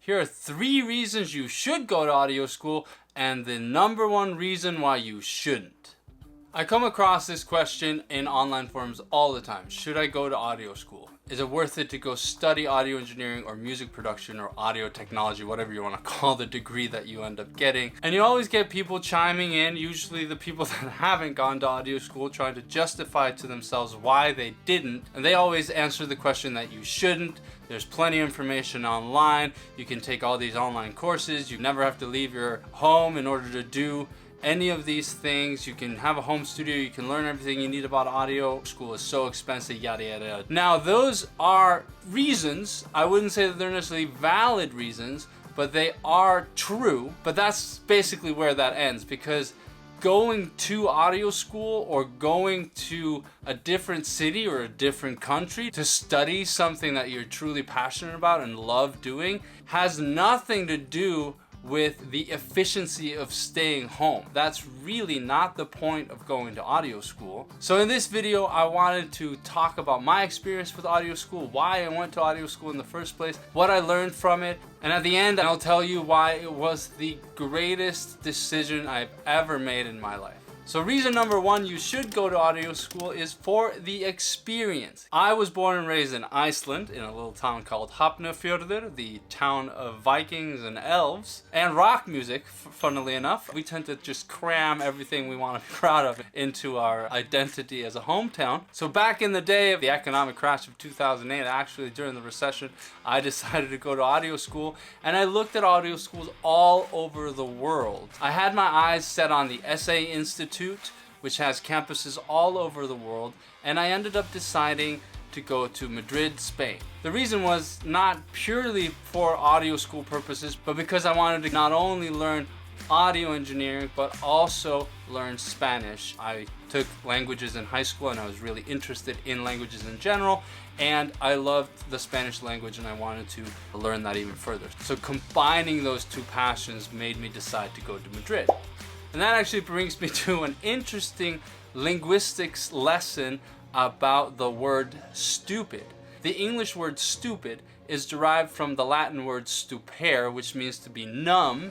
Here are 3 reasons you should go to audio school and the number 1 reason why you shouldn't. I come across this question in online forums all the time. Should I go to audio school? Is it worth it to go study audio engineering or music production or audio technology, whatever you want to call the degree that you end up getting? And you always get people chiming in, usually the people that haven't gone to audio school, trying to justify to themselves why they didn't. And they always answer the question that you shouldn't. There's plenty of information online. You can take all these online courses. You never have to leave your home in order to do any of these things. You can have a home studio, you can learn everything you need about audio. School is so expensive, yada yada yada. Now those are reasons. I wouldn't say that they're necessarily valid reasons, but they are true. But that's basically where that ends, because going to audio school or going to a different city or a different country to study something that you're truly passionate about and love doing has nothing to do with the efficiency of staying home. That's really not the point of going to audio school. So in this video, I wanted to talk about my experience with audio school, why I went to audio school in the first place, what I learned from it, and at the end, I'll tell you why it was the greatest decision I've ever made in my life. So reason number 1 you should go to audio school is for the experience. I was born and raised in Iceland in a little town called Hafnarfjörður, the town of Vikings and elves, and rock music, funnily enough. We tend to just cram everything we want to be proud of into our identity as a hometown. So back in the day of the economic crash of 2008, actually during the recession, I decided to go to audio school, and I looked at audio schools all over the world. I had my eyes set on the SA Institute, which has campuses all over the world, and I ended up deciding to go to Madrid, Spain. The reason was not purely for audio school purposes, but because I wanted to not only learn audio engineering, but also learn Spanish. I took languages in high school and I was really interested in languages in general, and I loved the Spanish language and I wanted to learn that even further. So combining those 2 passions made me decide to go to Madrid. And that actually brings me to an interesting linguistics lesson about the word stupid. The English word stupid is derived from the Latin word stupere, which means to be numb,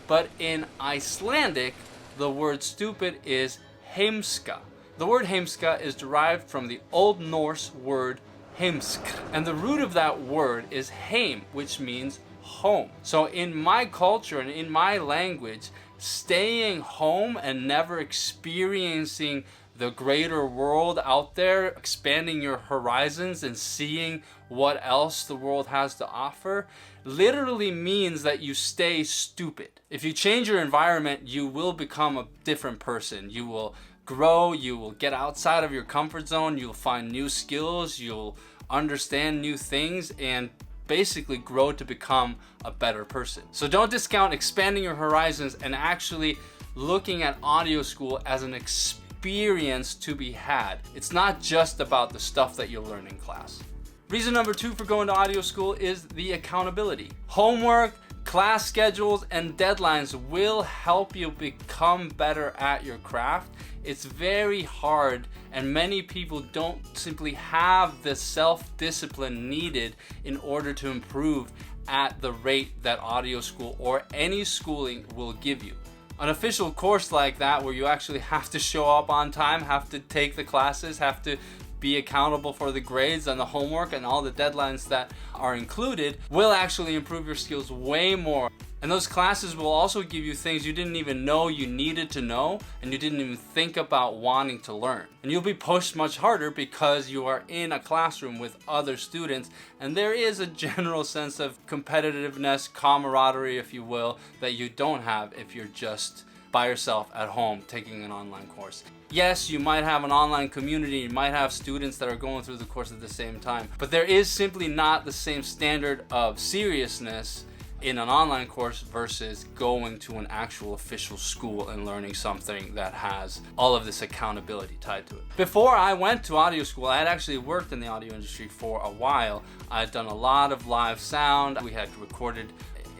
but in Icelandic, the word stupid is heimska. The word heimska is derived from the Old Norse word heimsk, and the root of that word is heim, which means home. So in my culture and in my language, staying home and never experiencing the greater world out there, expanding your horizons and seeing what else the world has to offer, literally means that you stay stupid. If you change your environment, you will become a different person. You will grow, you will get outside of your comfort zone, you'll find new skills, you'll understand new things, and basically grow to become a better person. So don't discount expanding your horizons and actually looking at audio school as an experience to be had. It's not just about the stuff that you'll learn in class. Reason number 2 for going to audio school is the accountability. Homework, class schedules, and deadlines will help you become better at your craft. It's very hard, and many people don't simply have the self-discipline needed in order to improve at the rate that audio school or any schooling will give you. An official course like that, where you actually have to show up on time, have to take the classes, have to be accountable for the grades and the homework and all the deadlines that are included, will actually improve your skills way more. And those classes will also give you things you didn't even know you needed to know, and you didn't even think about wanting to learn. And you'll be pushed much harder because you are in a classroom with other students, and there is a general sense of competitiveness, camaraderie, if you will, that you don't have if you're just by yourself at home taking an online course. Yes, you might have an online community, you might have students that are going through the course at the same time, but there is simply not the same standard of seriousness in an online course versus going to an actual official school and learning something that has all of this accountability tied to it. Before I went to audio school, I had actually worked in the audio industry for a while. I had done a lot of live sound. We had recorded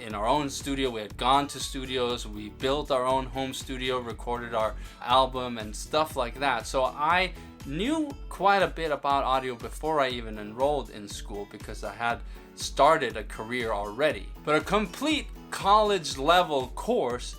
in our own studio. We had gone to studios. We built our own home studio, recorded our album and stuff like that. So I knew quite a bit about audio before I even enrolled in school because I had started a career already. But a complete college level course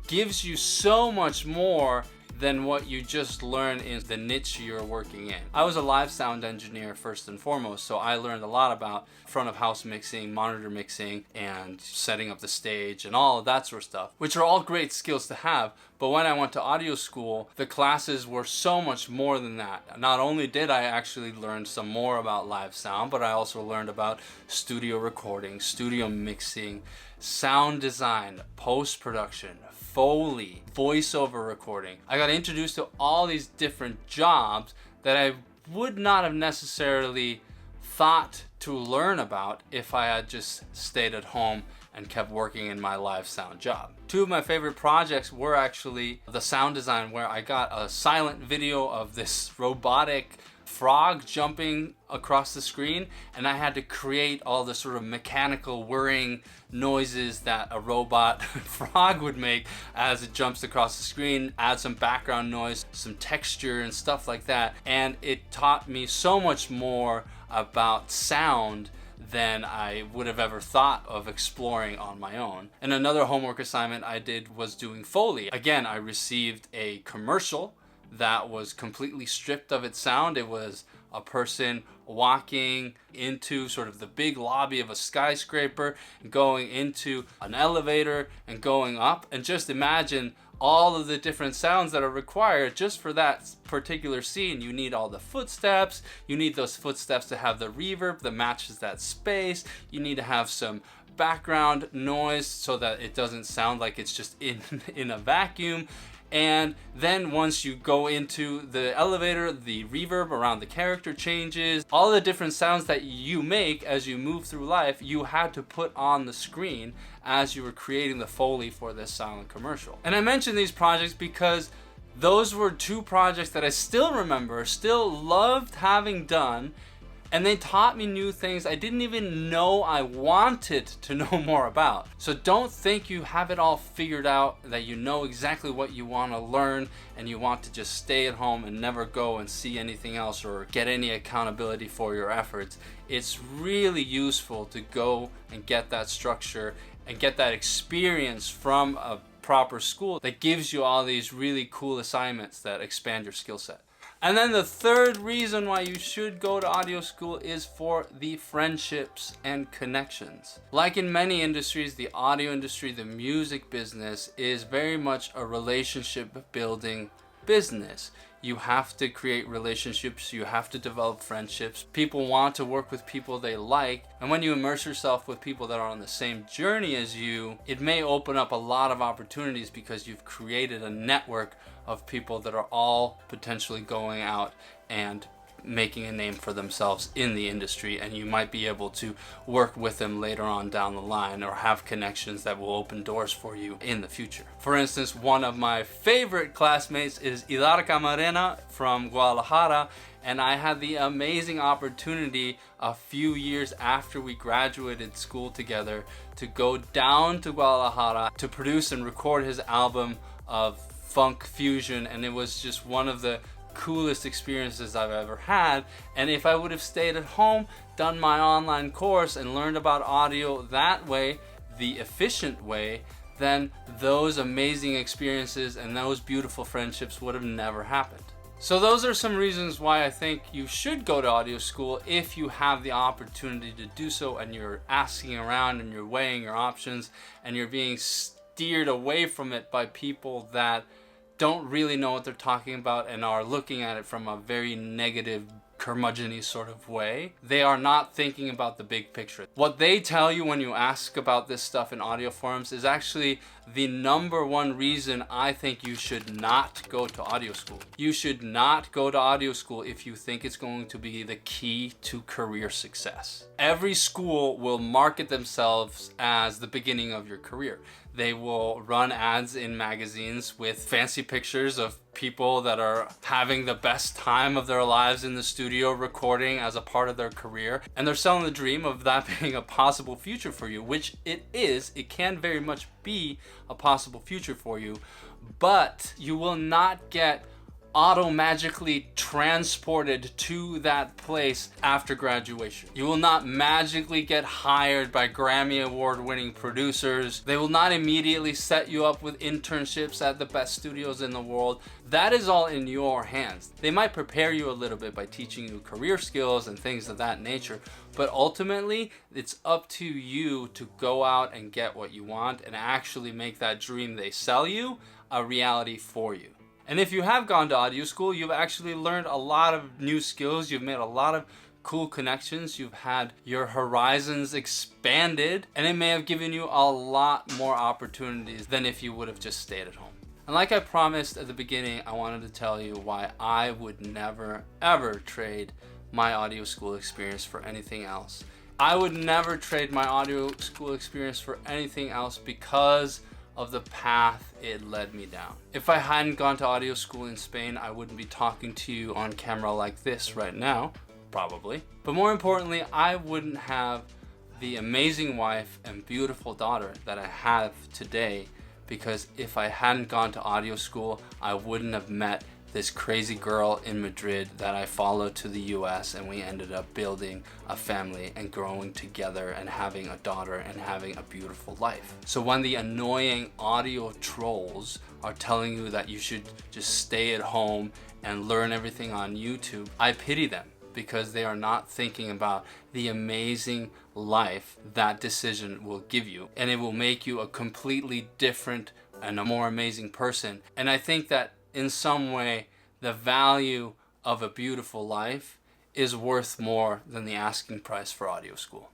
gives you so much more than what you just learn in the niche you're working in. I was a live sound engineer first and foremost, so I learned a lot about front of house mixing, monitor mixing, and setting up the stage and all of that sort of stuff, which are all great skills to have. But when I went to audio school, the classes were so much more than that. Not only did I actually learn some more about live sound, but I also learned about studio recording, studio mixing, sound design, post-production, Foley, voiceover recording. I got introduced to all these different jobs that I would not have necessarily thought to learn about if I had just stayed at home and kept working in my live sound job. Two of my favorite projects were actually the sound design, where I got a silent video of this robotic frog jumping across the screen, and I had to create all the sort of mechanical whirring noises that a robot frog would make as it jumps across the screen, add some background noise, some texture and stuff like that. And it taught me so much more about sound than I would have ever thought of exploring on my own. And another homework assignment I did was doing Foley. Again, I received a commercial that was completely stripped of its sound. It was a person walking into sort of the big lobby of a skyscraper, going into an elevator and going up. And just imagine all of the different sounds that are required just for that particular scene. You need all the footsteps. You need those footsteps to have the reverb that matches that space. You need to have some background noise so that it doesn't sound like it's just in a vacuum. And then once you go into the elevator, the reverb around the character changes. All the different sounds that you make as you move through life, you had to put on the screen as you were creating the Foley for this silent commercial. And I mention these projects because those were two projects that I still remember, still loved having done, and they taught me new things I didn't even know I wanted to know more about. So don't think you have it all figured out, that you know exactly what you want to learn and you want to just stay at home and never go and see anything else or get any accountability for your efforts. It's really useful to go and get that structure and get that experience from a proper school that gives you all these really cool assignments that expand your skill set. And then the third reason why you should go to audio school is for the friendships and connections. Like in many industries, the audio industry, the music business is very much a relationship building business. You have to create relationships, you have to develop friendships. People want to work with people they like, and when you immerse yourself with people that are on the same journey as you, it may open up a lot of opportunities because you've created a network of people that are all potentially going out and making a name for themselves in the industry, and you might be able to work with them later on down the line or have connections that will open doors for you in the future. For instance, one of my favorite classmates is Ilar Camarena from Guadalajara, and I had the amazing opportunity a few years after we graduated school together to go down to Guadalajara to produce and record his album of funk fusion, and it was just one of the coolest experiences I've ever had. And if I would have stayed at home, done my online course and learned about audio that way, the efficient way, then those amazing experiences and those beautiful friendships would have never happened. So those are some reasons why I think you should go to audio school if you have the opportunity to do so, and you're asking around and you're weighing your options and you're being steered away from it by people that don't really know what they're talking about and are looking at it from a very negative, curmudgeon-y sort of way. They are not thinking about the big picture. What they tell you when you ask about this stuff in audio forums is actually the number one reason I think you should not go to audio school. You should not go to audio school if you think it's going to be the key to career success. Every school will market themselves as the beginning of your career. They will run ads in magazines with fancy pictures of people that are having the best time of their lives in the studio recording as a part of their career. And they're selling the dream of that being a possible future for you, which it is. It can very much be a possible future for you, but you will not get auto-magically transported to that place after graduation. You will not magically get hired by Grammy Award-winning producers. They will not immediately set you up with internships at the best studios in the world. That is all in your hands. They might prepare you a little bit by teaching you career skills and things of that nature, but ultimately it's up to you to go out and get what you want and actually make that dream they sell you a reality for you. And if you have gone to audio school, you've actually learned a lot of new skills. You've made a lot of cool connections. You've had your horizons expanded, and it may have given you a lot more opportunities than if you would have just stayed at home. And like I promised at the beginning, I wanted to tell you why I would never, ever trade my audio school experience for anything else. I would never trade my audio school experience for anything else because of the path it led me down. If I hadn't gone to audio school in Spain, I wouldn't be talking to you on camera like this right now, probably. But more importantly, I wouldn't have the amazing wife and beautiful daughter that I have today, because if I hadn't gone to audio school, I wouldn't have met this crazy girl in Madrid that I followed to the US, and we ended up building a family and growing together and having a daughter and having a beautiful life. So when the annoying audio trolls are telling you that you should just stay at home and learn everything on YouTube, I pity them, because they are not thinking about the amazing life that decision will give you, and it will make you a completely different and a more amazing person. And I think that in some way, the value of a beautiful life is worth more than the asking price for audio school.